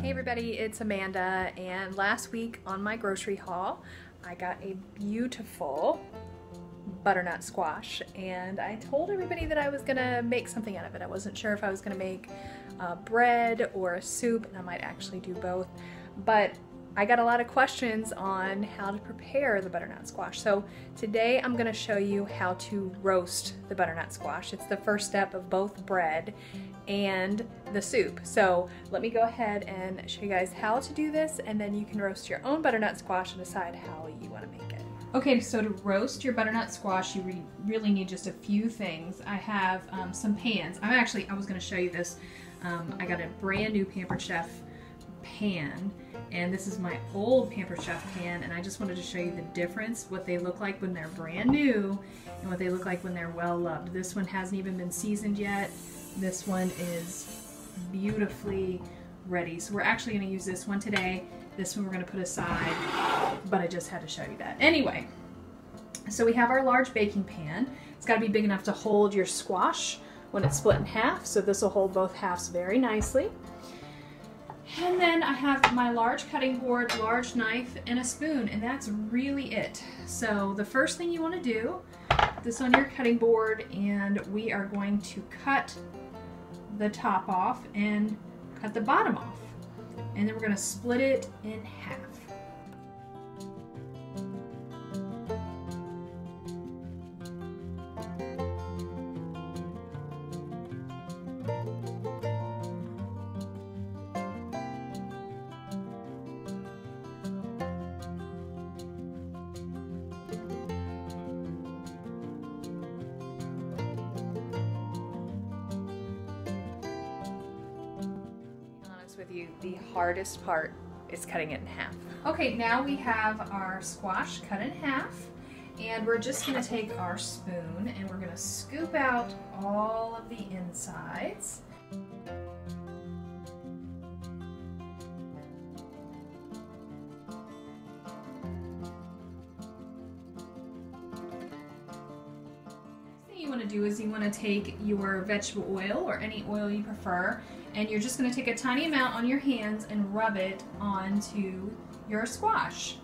Hey everybody, it's Amanda, and last week on my grocery haul I got a beautiful butternut squash, and I told everybody that I was gonna make something out of it. I wasn't sure if I was gonna make bread or a soup, and I might actually do both, but I got a lot of questions on how to prepare the butternut squash. So today I'm gonna show you how to roast the butternut squash. It's the first step of both bread and the soup. So let me go ahead and show you guys how to do this, and then you can roast your own butternut squash and decide how you want to make it. Okay, so to roast your butternut squash, you really need just a few things. I have some pans. I was going to show you this. I got a brand new Pampered Chef pan, and this is my old Pampered Chef pan, and I just wanted to show you the difference, what they look like when they're brand new and what they look like when they're well loved. This one hasn't even been seasoned yet. This one is beautifully ready. So we're actually going to use this one today. This one we're going to put aside, but I just had to show you that. Anyway, so we have our large baking pan. It's got to be big enough to hold your squash when it's split in half. So this will hold both halves very nicely. And then I have my large cutting board, large knife, and a spoon, and that's really it. So the first thing you want to do, put this on your cutting board, and we are going to cut the top off and cut the bottom off. And then we're going to split it in half. With you, the hardest part is cutting it in half. Okay, now we have our squash cut in half, and we're just going to take our spoon and we're going to scoop out all of the insides. You want to do is you want to take your vegetable oil or any oil you prefer, and you're just going to take a tiny amount on your hands and rub it onto your squash.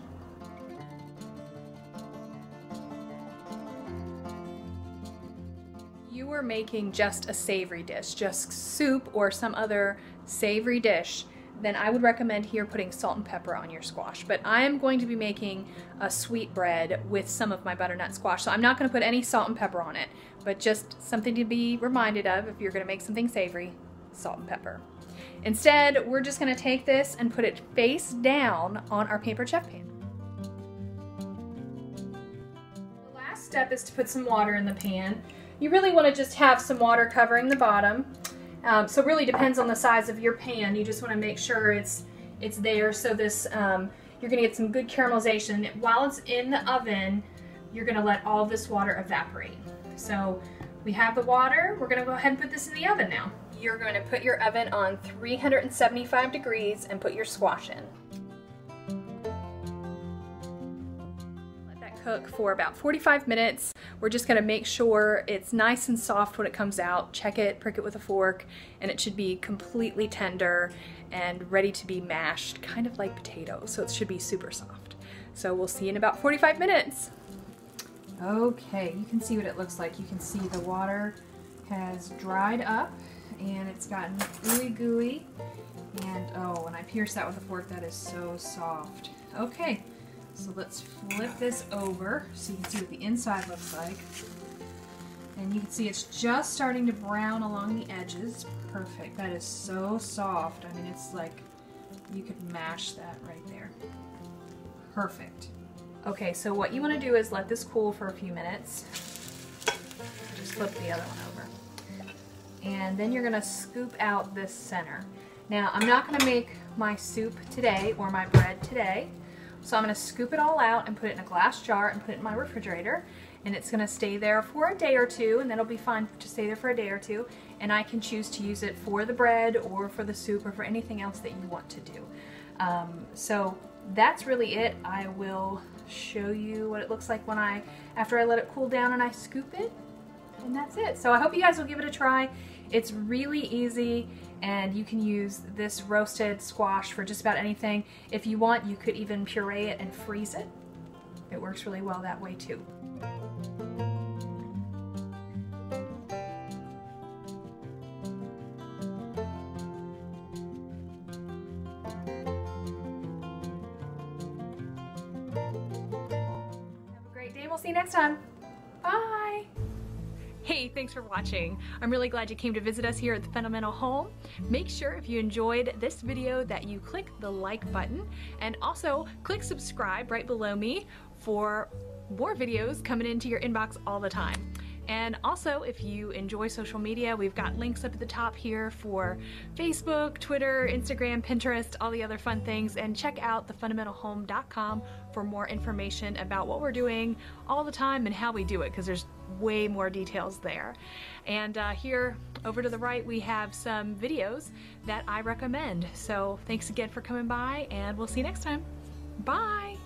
You are making just a savory dish, just soup or some other savory dish, then I would recommend here putting salt and pepper on your squash. But I am going to be making a sweet bread with some of my butternut squash, so I'm not going to put any salt and pepper on it, but just something to be reminded of if you're going to make something savory, salt and pepper. Instead, we're just going to take this and put it face down on our Pampered Chef pan. The last step is to put some water in the pan. You really want to just have some water covering the bottom. So it really depends on the size of your pan. You just want to make sure it's there, so this you're going to get some good caramelization. While it's in the oven, you're going to let all this water evaporate. So we have the water. We're going to go ahead and put this in the oven now. You're going to put your oven on 375 degrees and put your squash in. Cook for about 45 minutes. We're just going to make sure it's nice and soft when it comes out. Check it, prick it with a fork, and it should be completely tender and ready to be mashed, kind of like potatoes, so it should be super soft. So we'll see you in about 45 minutes. Okay, you can see what it looks like. You can see the water has dried up and it's gotten ooey gooey, and oh, when I pierce that with a fork, that is so soft. Okay. So let's flip this over so you can see what the inside looks like. And you can see it's just starting to brown along the edges. Perfect. That is so soft. I mean, it's like you could mash that right there. Perfect. Okay, so what you want to do is let this cool for a few minutes. Just flip the other one over. And then you're going to scoop out this center. Now, I'm not going to make my soup today or my bread today. So I'm going to scoop it all out and put it in a glass jar and put it in my refrigerator, and it's going to stay there for a day or two, and then it'll be fine to stay there for a day or two, and I can choose to use it for the bread or for the soup or for anything else that you want to do. So that's really it. I will show you what it looks like after I let it cool down and I scoop it, and that's it. So I hope you guys will give it a try. It's really easy, and you can use this roasted squash for just about anything. If you want, you could even puree it and freeze it. It works really well that way too. We'll see you next time. Bye. Hey, thanks for watching. I'm really glad you came to visit us here at the Fundamental Home. Make sure if you enjoyed this video that you click the like button, and also click subscribe right below me for more videos coming into your inbox all the time. And also, if you enjoy social media, we've got links up at the top here for Facebook, Twitter, Instagram, Pinterest, all the other fun things. And check out thefundamentalhome.com for more information about what we're doing all the time and how we do it, because there's way more details there. And here over to the right, we have some videos that I recommend. So thanks again for coming by, and we'll see you next time. Bye.